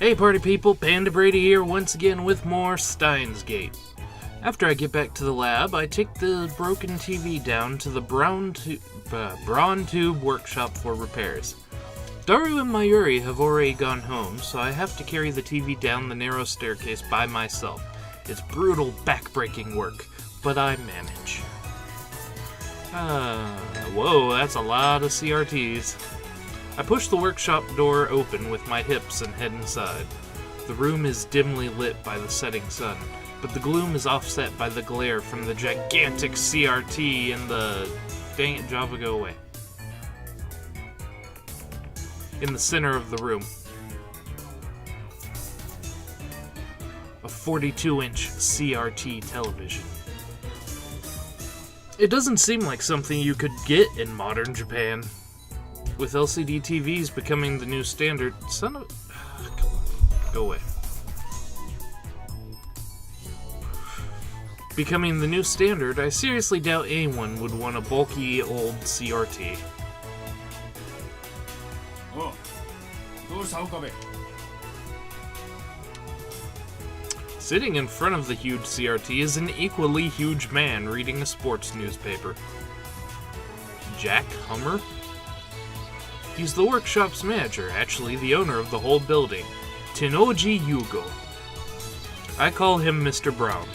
Hey party people, Panda Brady here once again with more Steins Gate. After I get back to the lab, I take the broken TV down to the Braun Tube workshop for repairs. Daru and Mayuri have already gone home, so I have to carry the TV down the narrow staircase by myself. It's brutal, back-breaking work, but I manage. Whoa, that's a lot of CRTs. I push the workshop door open with my hips and head inside. The room is dimly lit by the setting sun, but the gloom is offset by the glare from the gigantic CRT and the... Dang it, Java, go away. In the center of the room. A 42-inch CRT television. It doesn't seem like something you could get in modern Japan. With LCD TVs becoming the new standard, son of... Come on, go away. Becoming the new standard, I seriously doubt anyone would want a bulky old CRT. Oh, Sitting in front of the huge CRT is an equally huge man reading a sports newspaper. Jack Hummer? He's the workshop's manager, actually the owner of the whole building, Tenoji Yugo. I call him Mr. Braun.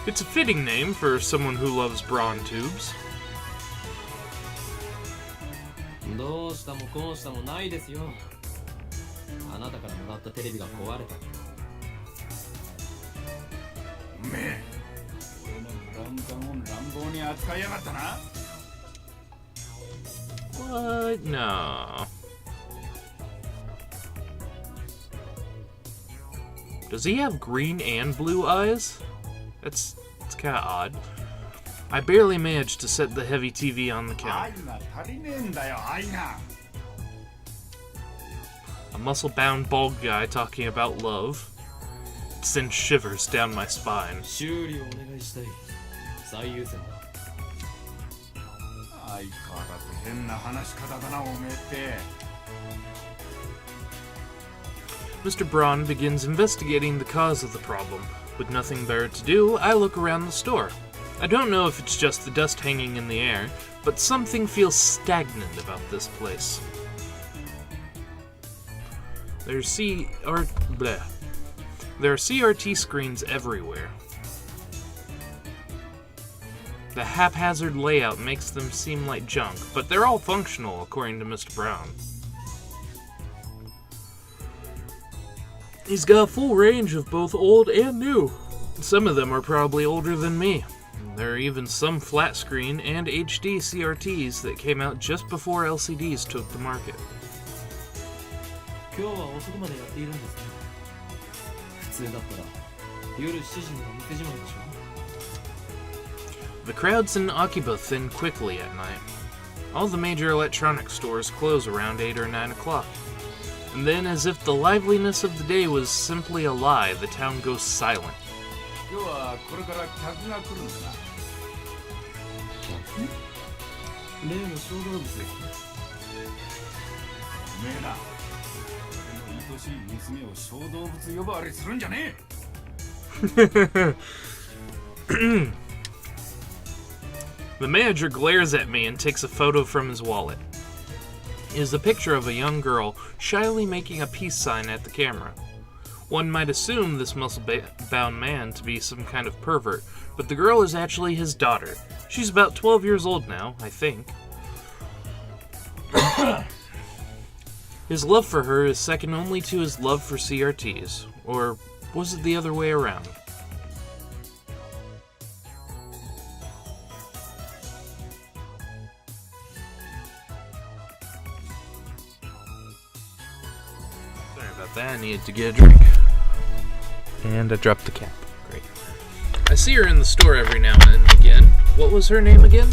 It's a fitting name for someone who loves Braun tubes. どうしたもこうしたもないですよ。あなたからもらったテレビが壊れた。おめえ、俺のブラウン管を乱暴に扱いやがったな。What? No. Does he have green and blue eyes? That's kind of odd. I barely managed to set the heavy TV on the counter. A muscle-bound bald guy talking about love. It sends shivers down my spine. 修理をお願いしたい。最優先だ。相変わらず変な話し方だな、おめえって。Mr. Braun begins investigating the cause of the problem. With nothing better to do, I look around the store. I don't know if it's just the dust hanging in the air, but something feels stagnant about this place. There are CRT screens everywhere. The haphazard layout makes them seem like junk, but they're all functional, according to Mr. Braun. He's got a full range of both old and new. Some of them are probably older than me. There are even some flat screen and HD CRTs that came out just before LCDs took the market. 今日は遅くまでやっているんですね。普通だったら夜7時には店じまいでしょ。The crowds in Akiba thin quickly at night. All the major electronic stores close around 8 or 9 o'clock. And then, as if the liveliness of the day was simply a lie, the town goes silent. 今日はこれから客が来るんだな。客？例の小動物ですね。おめえな、俺の愛しい娘を小動物呼ばわりするんじゃねえ。The manager glares at me and takes a photo from his wallet. It is a picture of a young girl shyly making a peace sign at the camera. One might assume this muscle-bound man to be some kind of pervert, but the girl is actually his daughter. She's about 12 years old now, I think. His love for her is second only to his love for CRTs. Or was it the other way around? Sorry about that, I needed to get a drink. And I dropped the cap. Great. I see her in the store every now and again. What was her name again?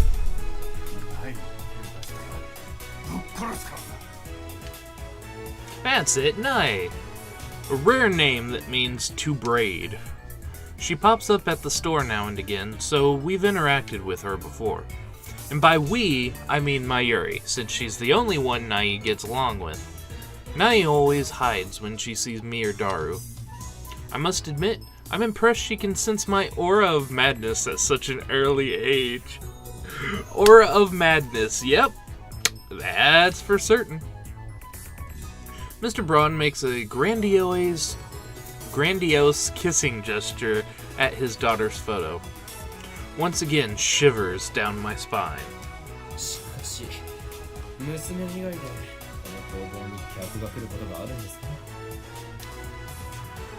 That's it, Nai. A rare name that means to braid. She pops up at the store now and again, so we've interacted with her before. And by we, I mean Mayuri, since she's the only one Nai gets along with. Nai always hides when she sees me or Daru. I must admit, I'm impressed she can sense my aura of madness at such an early age. Aura of madness, yep. That's for certain. Mr. Braun makes a grandiose kissing gesture at his daughter's photo. Once again, shivers down my spine.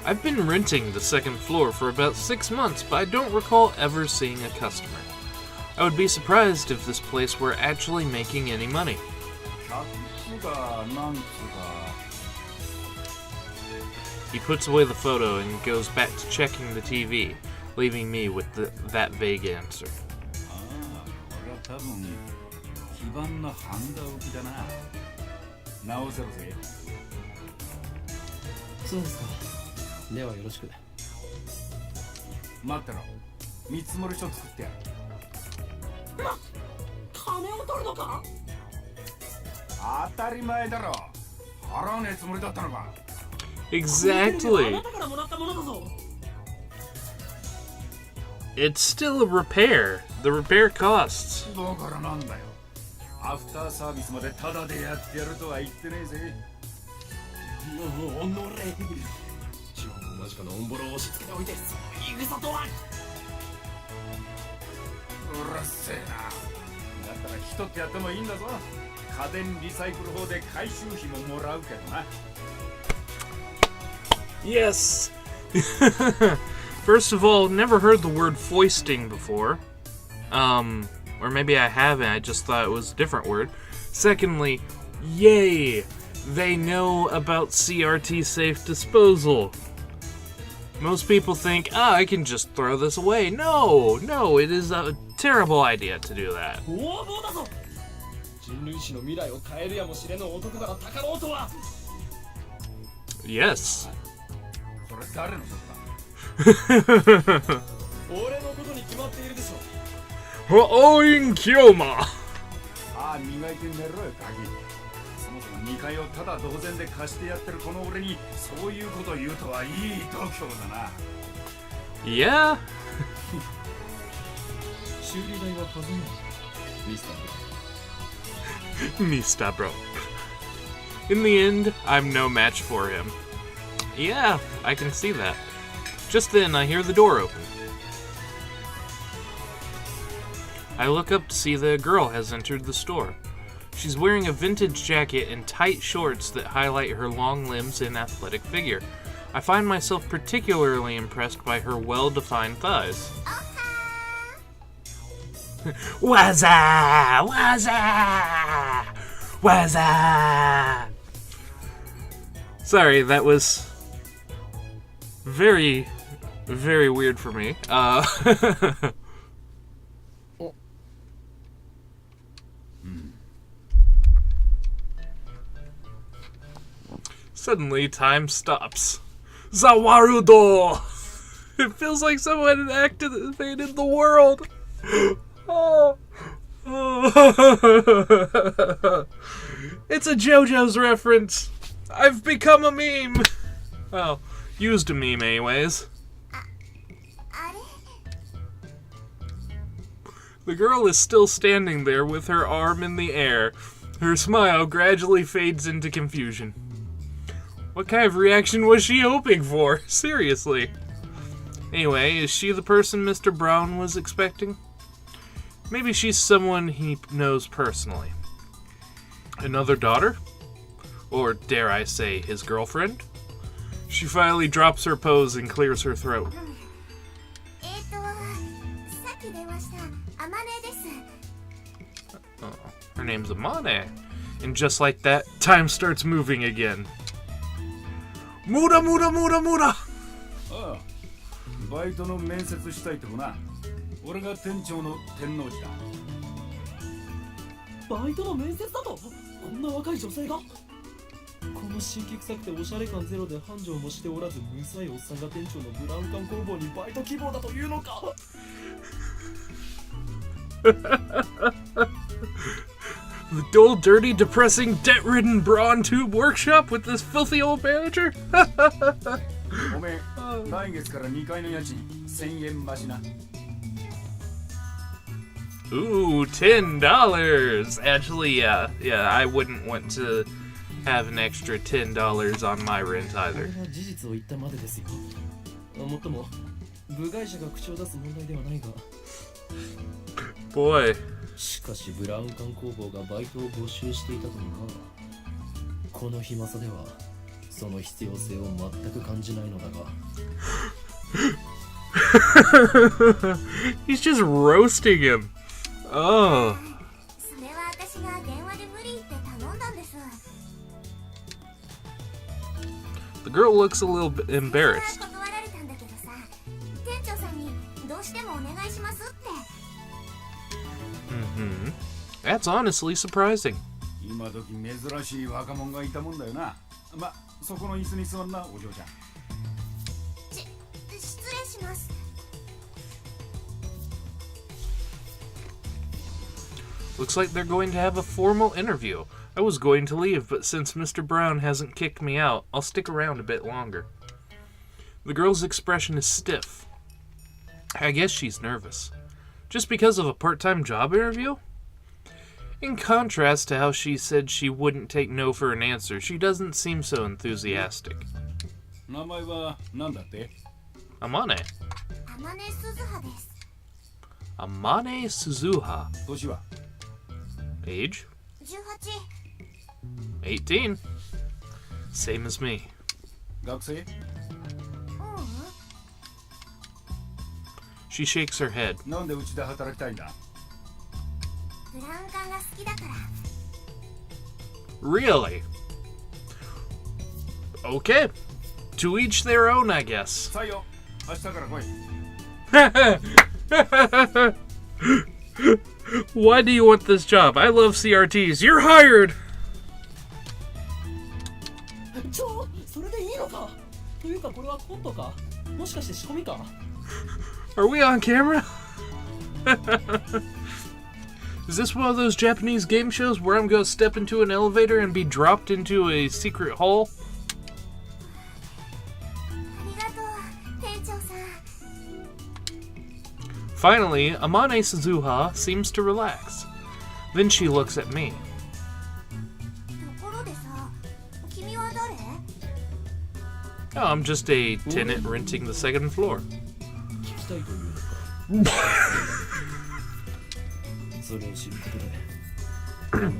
I've been renting the second floor for about 6 months, but I don't recall ever seeing a customer. I would be surprised if this place were actually making any money. He puts away the photo and goes back to checking the TV, leaving me with that vague answer. Exactly. It's still a repair. The repair costs. Yes. First of all, never heard the word foisting before. Or maybe I haven't, I just thought it was a different word. Secondly, yay! They know about CRT safe disposal. Most people think, I can just throw this away. No, it is a terrible idea to do that. Yes. Oin Kyoma. Yeah. Mr. Bro. In the end, I'm no match for him. Yeah, I can see that. Just then, I hear the door open. I look up to see that a girl has entered the store. She's wearing a vintage jacket and tight shorts that highlight her long limbs and athletic figure. I find myself particularly impressed by her well-defined thighs. Waza! Waza! Waza! Sorry, that was very, very weird for me. Suddenly, time stops. Zawarudo! It feels like someone had activated the world. Oh. It's a Jojo's reference. I've become a meme. Well, used a meme anyways. The girl is still standing there with her arm in the air. Her smile gradually fades into confusion. What kind of reaction was she hoping for? Seriously. Anyway, is she the person Mr. Braun was expecting? Maybe she's someone he knows personally. Another daughter? Or dare I say, his girlfriend? She finally drops her pose and clears her throat. Oh, her name's Amane. And just like that, time starts moving again. Muda, muda, muda, muda! Oh, バイトの面接したいとこな。俺が店長の天王寺だ。バイトの面接だと？こんな若い女性が？この新規臭くておしゃれ感ゼロで繁盛もしておらず無才おっさんが店長のブラウン管工房にバイト希望だというのか？ The dull, dirty, depressing, debt-ridden Braun tube workshop with this filthy old manager? ごめん、来月から2階の家賃1000円増しな。 Ooh, $10. Actually, yeah, I wouldn't want to have an extra $10 on my rent こ either. れは事実を言ったまでですよ。もっとも部外者が口を出す問題ではないが。 Boy. しかしブラウン管工房がバイトを募集していたとな。この暇さではその必要性を全く感じないのだが。He's just roasting him. Oh. それは私が電話で無理って頼んだんです。 The girl looks a little bit embarrassed. 断られたんだけどさ、店長さんにどうしてもお願いしますって。 Mm-hmm. That's honestly surprising. 今時珍しい若者がいたもんだよな。ま、そこの椅子に座んな、お嬢ちゃん。失礼します。 Looks like they're going to have a formal interview. I was going to leave, but since Mr. Brown hasn't kicked me out, I'll stick around a bit longer. The girl's expression is stiff. I guess she's nervous. Just because of a part-time job interview? In contrast to how she said she wouldn't take no for an answer, she doesn't seem so enthusiastic. 名前は何だって？ Amane. 天音鈴葉です。 Amane Suzuha. 年は？ Age? 18。 18. Same as me. 学生？ She shakes her head. なんでうちで働きたいんだ？ブラウン管が好きだから。 Really? Okay. To each their own, I guess. 採用。明日から来い。 Why do you want this job? I love CRTs. You're hired! それでいいのか？というかこれはコントか？もしかして仕込みか？ Are we on camera? Is this one of those Japanese game shows where I'm going to step into an elevator and be dropped into a secret hall? ありがとう、店長さん。 Finally, Amane Suzuha seems to relax. Then she looks at me. ところでさ、君は誰？ Oh, I'm just a tenant renting the second floor. 聞きたいというのか？それを知ることでお前に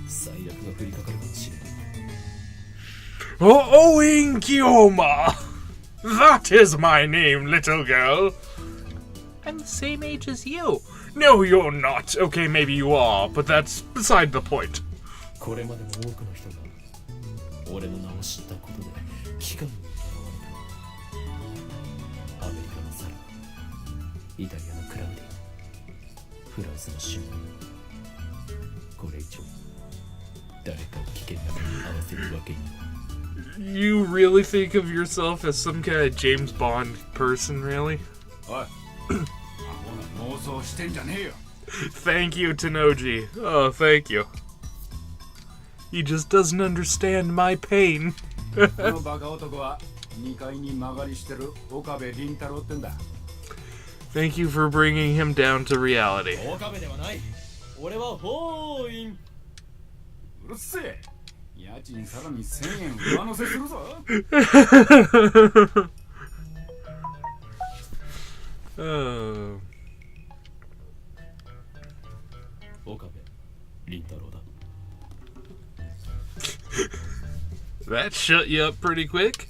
最悪が降りかかるかもしれない。 Oh, Inkyoma! That is my name, little girl. I'm the same age as you. No, you're not. Okay, maybe you are, but that's beside the point. これまでも多くの人が俺の名を知ったことで期間にとらわれた。アメリカのサラ、イタリアのクラウディ、フランスのシュン。これ以上誰かを危険な目に遭わせるわけには。 You really think of yourself as some kind of James Bond person, really? おい。アホな妄想してんじゃねえよ。 Thank you, Tenoji. Oh, thank you. He just doesn't understand my pain. このバカ男は2階に曲がりしてる岡部倫太郎ってんだ。 Thank you for bringing him down to reality. 岡部ではない。俺はホーイン。うるせえ。家賃さらに1000円上乗せするぞ。Oh. 岡部倫太郎だ。 That shut you up pretty quick.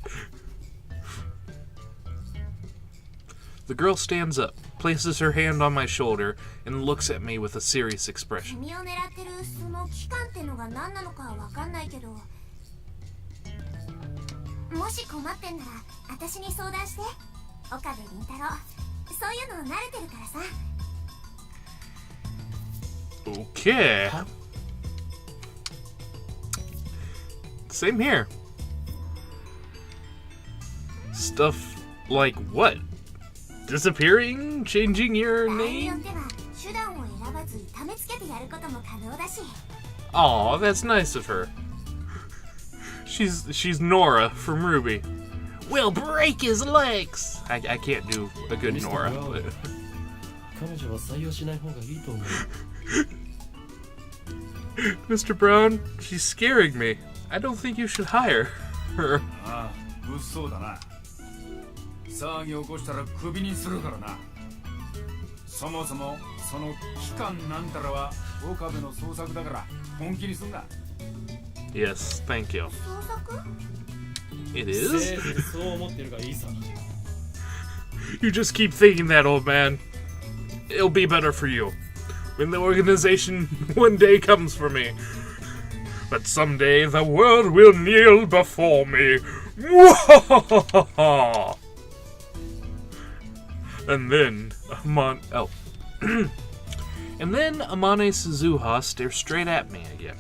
The girl stands up, places her hand on my shoulder, and looks at me with a serious expression. 君を狙ってるその期間ってのが何なのかわかんないけど、もし困ってんなら私に相談して。岡部倫太郎、そういうの慣れてるからさ。 Okay. Same here. Stuff like what? Disappearing? Changing your 場合によっ name? ては手段を選ばずつい試つけてやることも可能だし。 Aw, that's nice of her. She's Nora from Ruby. We'll break his legs. I can't do a good Nora. But... 彼女は採用しない方がいいと思う。 Mr. Braun, she's scaring me. I don't think you should hire her. ああ、物騒だな。騒ぎ起こしたらクビにするからな。そもそもその期間なんたらは岡部の創作だから本気にすんな。 Yes, thank you. 創作？ It せい is? ぜいそう思ってるがいいさ。 You just keep thinking that, old man. It'll be better for you. When the organization one day comes for me. But someday the world will kneel before me. And then and then Amane Suzuha stares straight at me again.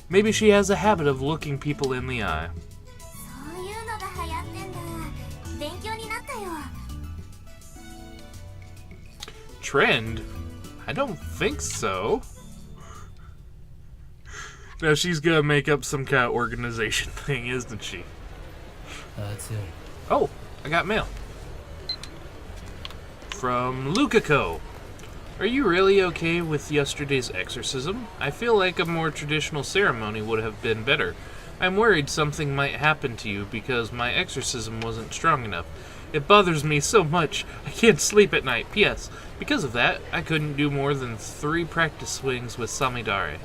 Maybe she has a habit of looking people in the eye. そういうのが流行ってんだ。勉強になったよ。 Trend? I don't think so. Now she's gonna make up some kind of organization thing, isn't she? That's it. Oh, I got mail. From Luka. Are you really okay with yesterday's exorcism? I feel like a more traditional ceremony would have been better. I'm worried something might happen to you because my exorcism wasn't strong enough. It bothers me so much. I can't sleep at night. P.S. Because of that, I couldn't do more than 3 practice swings with Samidare.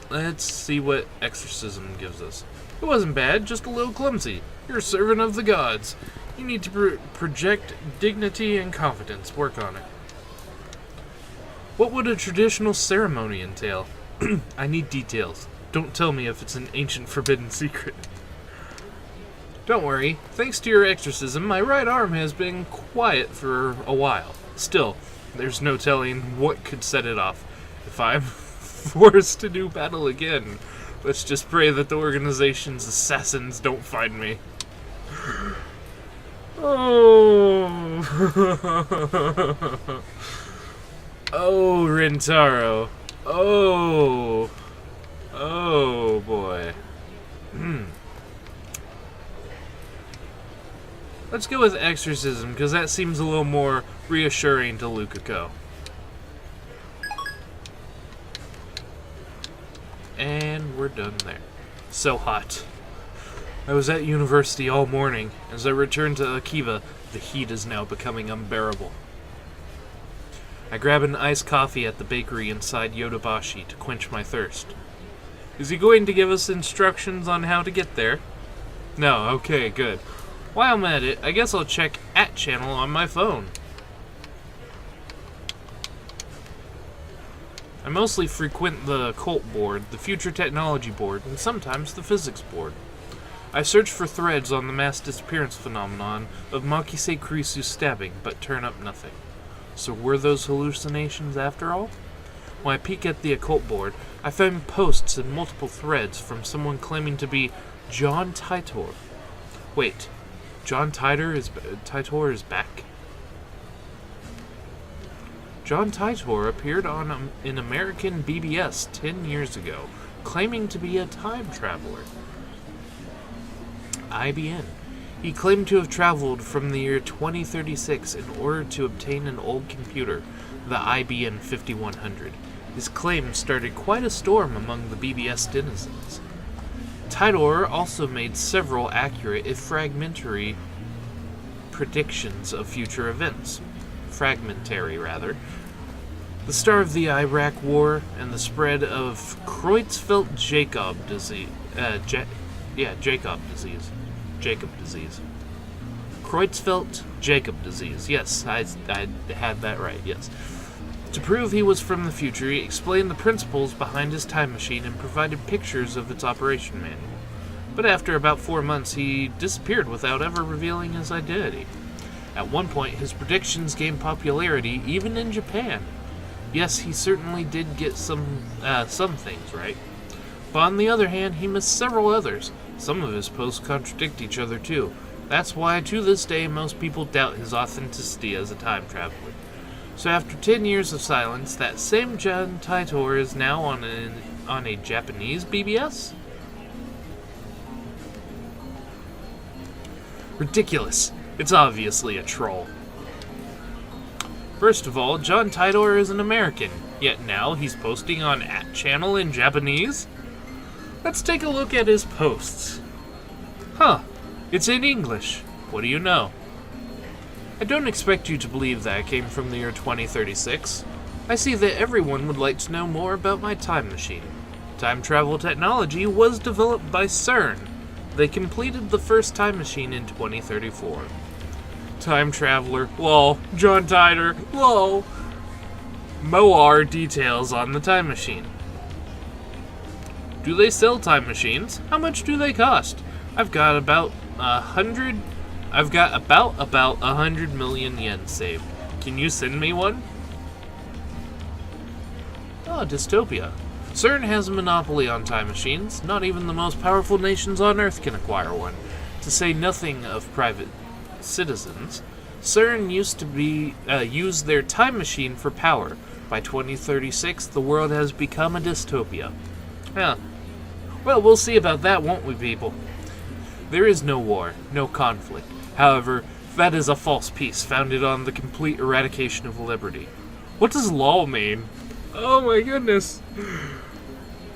Let's see what exorcism gives us. It wasn't bad, just a little clumsy. You're a servant of the gods. You need to project dignity and confidence. Work on it. What would a traditional ceremony entail? I need details. Don't tell me if it's an ancient forbidden secret. Don't worry. Thanks to your exorcism, my right arm has been quiet for a while. Still, there's no telling what could set it off. If I'm forced to do battle again, let's just pray that the organization's assassins don't find me. Oh. Oh, Rintaro. Oh. Oh, boy. Let's go with exorcism, because that seems a little more reassuring to Luka. And we're done there. So hot. I was at university all morning. As I returned to Akiba, the heat is now becoming unbearable. I grab an iced coffee at the bakery inside Yodobashi to quench my thirst. Is he going to give us instructions on how to get there? No, okay, good. While I'm at it, I guess I'll check @channel on my phone. I mostly frequent the Cult board, the Future Technology board, and sometimes the Physics board. I search for threads on the mass disappearance phenomenon of Makise Kurisu's stabbing, but turn up nothing. So were those hallucinations after all? When I peek at the occult board, I find posts in multiple threads from someone claiming to be John Titor. Wait, John Titor is back? John Titor appeared on an American BBS 10 years ago, claiming to be a time traveler. IBN. He claimed to have traveled from the year 2036 in order to obtain an old computer, the IBN 5100. His claim started quite a storm among the BBS denizens. Titor also made several accurate, if fragmentary, predictions of future events. Fragmentary, rather. The start of the Iraq War and the spread of Creutzfeldt-Jakob disease. Jacob disease. Creutzfeldt-Jakob disease. Yes, I had that right, yes. To prove he was from the future, he explained the principles behind his time machine and provided pictures of its operation manual. But after about 4 months, he disappeared without ever revealing his identity. At one point, his predictions gained popularity even in Japan. Yes, he certainly did get some things right. But on the other hand, he missed several others. Some of his posts contradict each other too. That's why, to this day, most people doubt his authenticity as a time traveler. So after 10 years of silence, that same John Titor is now on a Japanese BBS? Ridiculous. It's obviously a troll. First of all, John Titor is an American, yet now he's posting on @channel in Japanese? Let's take a look at his posts. Huh, it's in English. What do you know? I don't expect you to believe that came from the year 2036. I see that everyone would like to know more about my time machine. Time travel technology was developed by CERN. They completed the first time machine in 2034. Time traveler, lol. John Titor, lol. Moar details on the time machine. Do they sell time machines? How much do they cost? I've got about 100 million yen saved. Can you send me one? Oh, dystopia. CERN has a monopoly on time machines. Not even the most powerful nations on Earth can acquire one. To say nothing of private citizens, CERN used to use their time machine for power. By 2036, the world has become a dystopia. Yeah. Well, we'll see about that, won't we, people? There is no war, no conflict. However, that is a false peace founded on the complete eradication of liberty. What does LOL mean? Oh my goodness.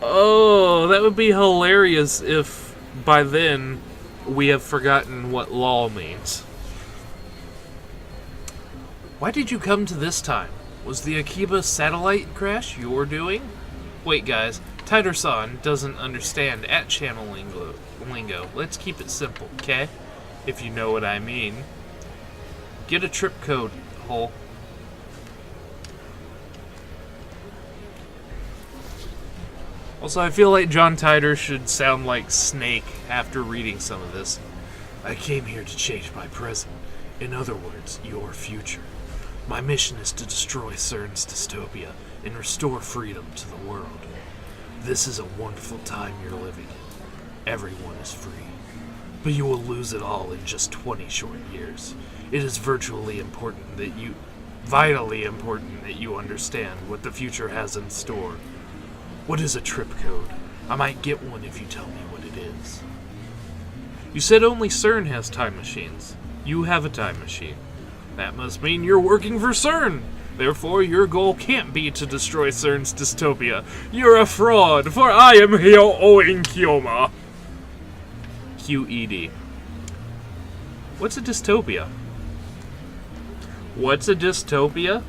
Oh, that would be hilarious if by then we have forgotten what LOL means. Why did you come to this time? Was the Akiba satellite crash your doing? Wait, guys. Titor-san doesn't understand @channel lingo. Let's keep it simple, okay? If you know what I mean. Get a trip code, hole. Also, I feel like John Titor should sound like Snake after reading some of this. I came here to change my present. In other words, your future. My mission is to destroy CERN's dystopia and restore freedom to the world. This is a wonderful time you're living in. Everyone is free. But you will lose it all in just 20 short years. It is vitally important that you understand what the future has in store. What is a trip code? I might get one if you tell me what it is. You said only CERN has time machines. You have a time machine. That must mean you're working for CERN. Therefore, your goal can't be to destroy CERN's dystopia. You're a fraud, for I am Hyo-Oin Kyoma. QED. What's a dystopia? What's a dystopia?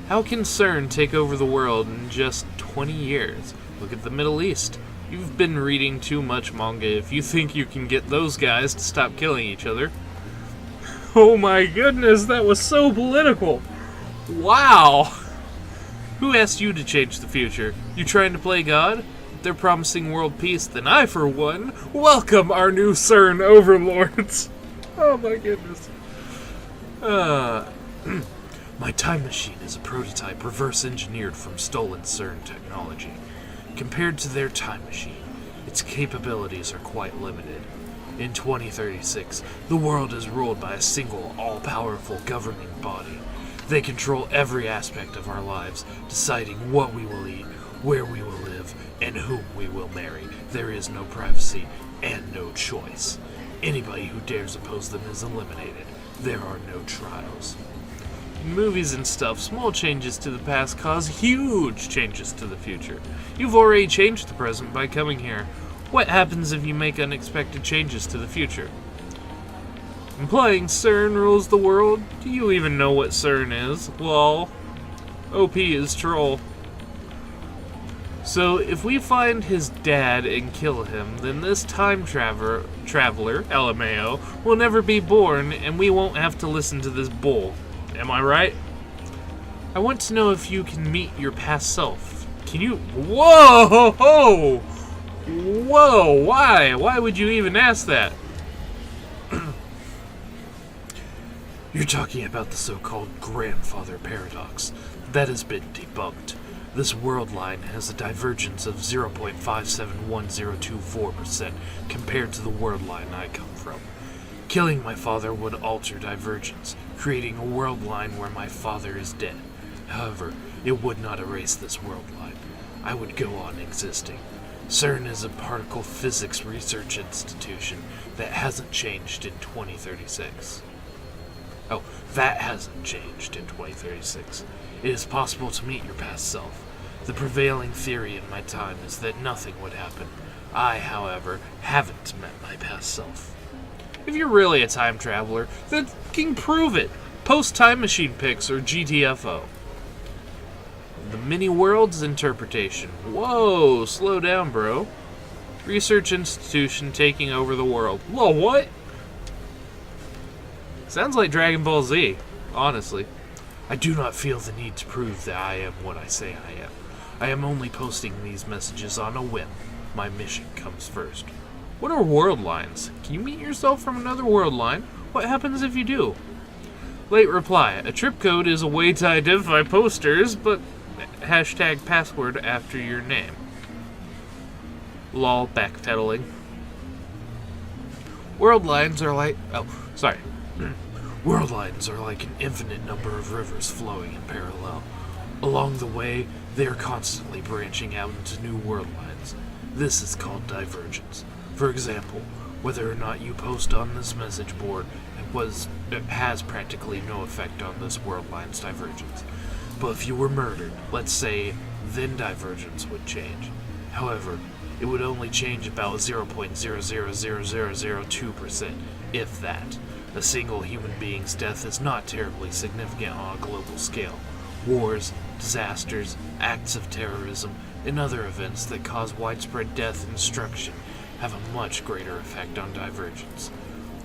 How can CERN take over the world in just 20 years? Look at the Middle East. You've been reading too much manga if you think you can get those guys to stop killing each other. Oh my goodness, that was so political. Wow. Who asked you to change the future? You trying to play God? If they're promising world peace, then I, for one, welcome our new CERN overlords. Oh my goodness. My time machine is a prototype reverse-engineered from stolen CERN technology. Compared to their time machine, its capabilities are quite limited. In 2036, the world is ruled by a single, all-powerful governing body. They control every aspect of our lives, deciding what we will eat, where we will live, and whom we will marry. There is no privacy and no choice. Anybody who dares oppose them is eliminated. There are no trials. In movies and stuff, small changes to the past cause huge changes to the future. You've already changed the present by coming here. What happens if you make unexpected changes to the future? Implying CERN rules the world? Do you even know what CERN is? Lol. OP is troll. So, if we find his dad and kill him, then this time traveler, LMAO, will never be born, and we won't have to listen to this bull. Am I right? I want to know if you can meet your past self. Can you? Whoa! Whoa! Why? Why would you even ask that? You're talking about the so-called grandfather paradox. That has been debunked. This world line has a divergence of 0.571024% compared to the world line I come from. Killing my father would alter divergence. creating a world line where my father is dead. However, it would not erase this world line. I would go on existing. CERN is a particle physics research institution that hasn't changed in 2036. Oh, that hasn't changed in 2036. It is possible to meet your past self. The prevailing theory in my time is that nothing would happen. I, however, haven't met my past self. If you're really a time traveler, then fucking prove it. Post Time Machine pics or GTFO. The Many Worlds interpretation. Whoa, slow down, bro. Research institution taking over the world. Whoa, what? Sounds like Dragon Ball Z, honestly. I do not feel the need to prove that I am what I say I am. I am only posting these messages on a whim. My mission comes first. What are world lines? Can you meet yourself from another world line? What happens if you do? Late reply. A trip code is a way to identify posters, but hashtag password after your name. Lol, backpedaling. World lines are like... Oh, sorry. World lines are like an infinite number of rivers flowing in parallel. Along the way, they are constantly branching out into new world lines. This is called divergence. For example, whether or not you post on this message board has practically no effect on this world line's divergence. But if you were murdered, let's say, then divergence would change. However, it would only change about 0.00002%, if that. A single human being's death is not terribly significant on a global scale. Wars, disasters, acts of terrorism, and other events that cause widespread death and destruction have a much greater effect on divergence.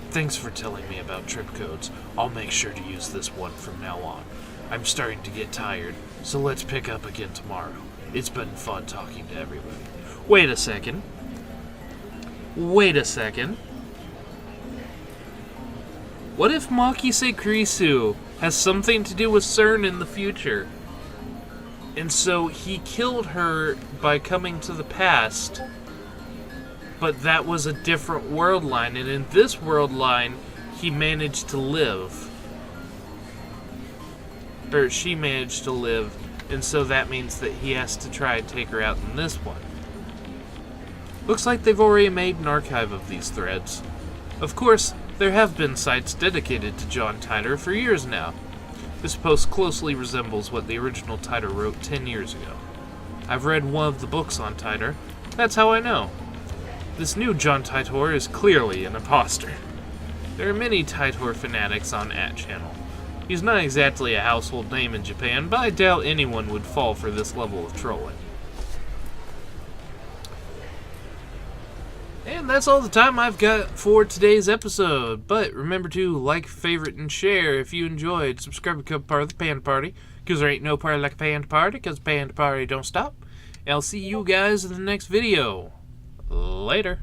Thanks for telling me about trip codes. I'll make sure to use this one from now on. I'm starting to get tired, so let's pick up again tomorrow. It's been fun talking to everybody. Wait a second. What if Makise Kurisu has something to do with CERN in the future? And so he killed her by coming to the past, but that was a different world line, and in this world line, he managed to live. Or she managed to live, and so that means that he has to try and take her out in this one. Looks like they've already made an archive of these threads. Of course, there have been sites dedicated to John Titor for years now. This post closely resembles what the original Titor wrote 10 years ago. I've read one of the books on Titor. That's how I know. This new John Titor is clearly an imposter. There are many Titor fanatics on @channel. He's not exactly a household name in Japan, but I doubt anyone would fall for this level of trolling. And that's all the time I've got for today's episode. But remember to like, favorite, and share if you enjoyed. Subscribe and become part of the Panda Party, because there ain't no party like a Panda Party, because Panda Party don't stop. And I'll see you guys in the next video. Later.